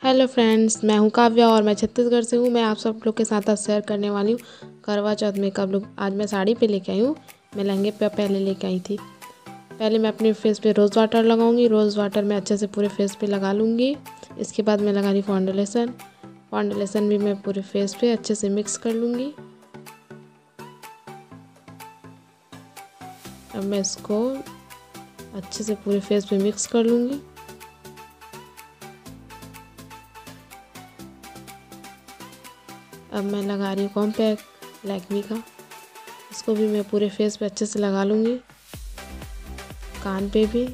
Hello friends, मैं हूं काव्या और मैं छत्तीसगढ़ से हूं। मैं आप सब लोग के साथ आज शेयर करने वाली हूं करवा चौथ मेकअप लुक। आज मैं साड़ी पे लेके आई हूं। मैं लहंगे पे पहले लेके आई थी। पहले मैं अपने फेस पे रोज़ वाटर लगाऊंगी। रोज़ वाटर मैं अच्छे से पूरे फेस पे लगा लूँगी। इसके बाद मैं लगा रही फाउंडेशन। फाउंडेशन भी मैं पूरे फेस पे अच्छे से मिक्स कर लूँगी। अब मैं इसको अच्छे से पूरे फेस पे मिक्स कर लूँगी। अब मैं लगा रही हूँ कॉम्पैक्ट लैक्मे का। इसको भी मैं पूरे फेस पे अच्छे से लगा लूँगी, कान पे भी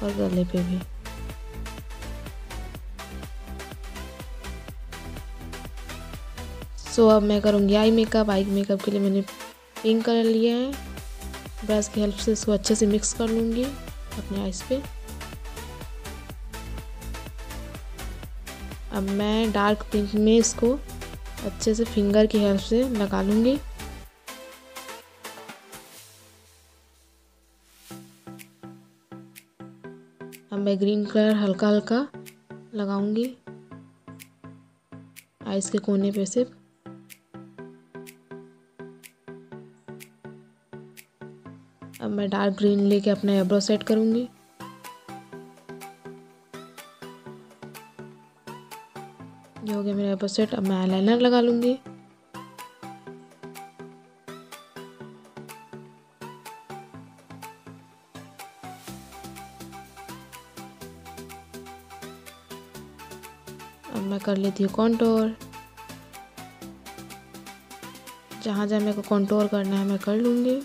और गले पे भी। सो अब मैं करूँगी आई मेकअप। आई मेकअप के लिए मैंने पिंक कलर लिया है। ब्रश की हेल्प से इसको अच्छे से मिक्स कर लूँगी अपने आईज पे। अब मैं डार्क पिंक में इसको अच्छे से फिंगर की हेल्प से लगा लूँगी। अब मैं ग्रीन कलर हल्का हल्का लगाऊंगी आईज के कोने पे से। अब मैं डार्क ग्रीन लेके अपना आईब्रो सेट करूंगी। ये हो गया मेरा आईब्रो सेट। अब मैं आईलाइनर लगा लूंगी। अब मैं कर लेती हूँ कॉन्टोर। जहाँ जहाँ मेरे को कॉन्टोर करना है मैं कर लूँगी।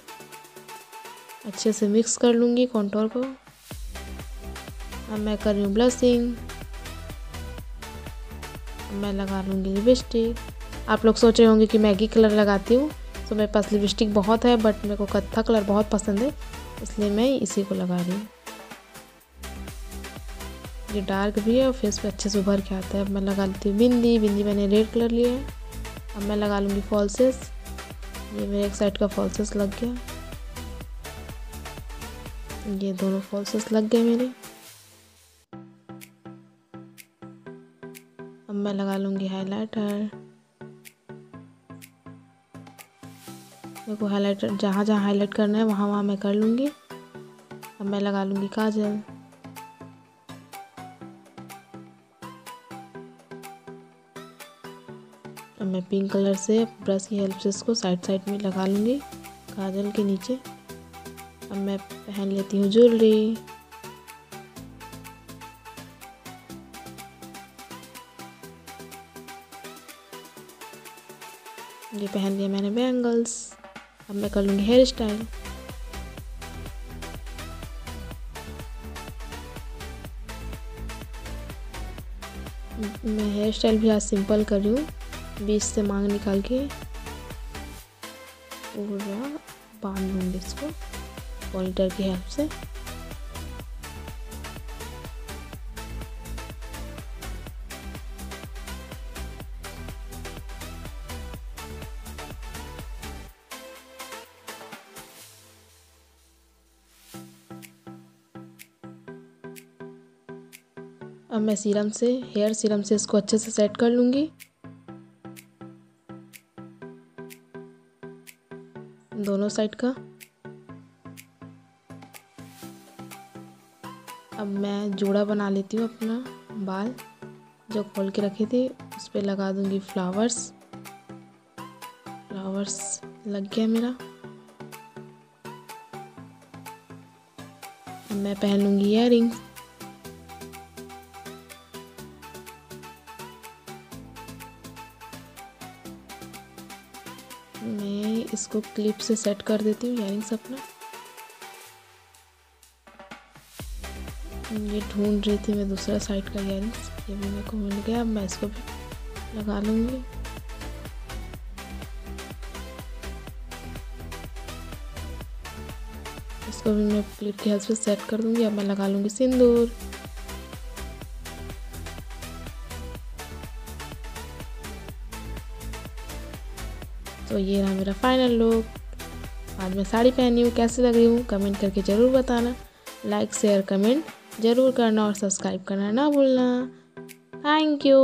अच्छे से मिक्स कर लूँगी कॉन्टोर को। अब मैं कर रही हूँ ब्लशिंग। अब मैं लगा लूँगी लिपस्टिक। आप लोग सोच रहे होंगे कि मैगी कलर लगाती हूँ, तो मेरे पास लिपस्टिक बहुत है, बट मेरे को कत्था कलर बहुत पसंद है, इसलिए मैं इसी को लगा रही हूँ। ये डार्क भी है और फेस पे अच्छे से उभर के आता है। अब मैं लगा लेती हूँ बिंदी। बिंदी मैंने रेड कलर लिया है। अब मैं लगा लूँगी फॉल्सेस। ये मेरे एक साइड का फॉल्सेस लग गया। ये दोनों फॉल्सेस लग गए मेरे। अब मैं लगा लूँगी हाइलाइटर। मेरे को हाइलाइटर जहाँ जहाँ हाईलाइट करना है वहाँ वहाँ मैं कर लूँगी। अब मैं लगा लूँगी काजल। अब मैं पिंक कलर से ब्रश की हेल्प से इसको साइड साइड में लगा लूँगी काजल के नीचे। अब मैं पहन लेती हूँ ज्वेलरी। ये पहन लिया मैंने बैंगल्स। अब मैं कर लूँगी हेयर स्टाइल। मैं हेयर स्टाइल भी आज सिंपल कर रही हूँ। बीच से मांग निकाल के पूरा बांध लूँगी इसको पॉनीटेल की हेल्प से। अब मैं हेयर सीरम से इसको अच्छे से सेट कर लूँगी दोनों साइड का। अब मैं जोड़ा बना लेती हूँ अपना बाल जो खोल के रखे थे, उस पर लगा दूँगी फ्लावर्स। लग गया मेरा। अब मैं पहन लूँगी ईयररिंग्स। मैं इसको क्लिप से सेट कर देती हूँ ईयररिंग्स अपना। ये ढूंढ रही थी मैं दूसरा साइड का ईयररिंग्स, ये भी मेरे को मिल गया। अब मैं इसको भी लगा लूँगी। इसको भी मैं क्लिप की हेल्प से सेट कर दूँगी। अब मैं लगा लूँगी सिंदूर। तो ये रहा मेरा फाइनल लुक। आज मैं साड़ी पहनी हूँ, कैसी लग रही हूँ कमेंट करके ज़रूर बताना। लाइक शेयर कमेंट ज़रूर करना और सब्सक्राइब करना ना भूलना। Thank you.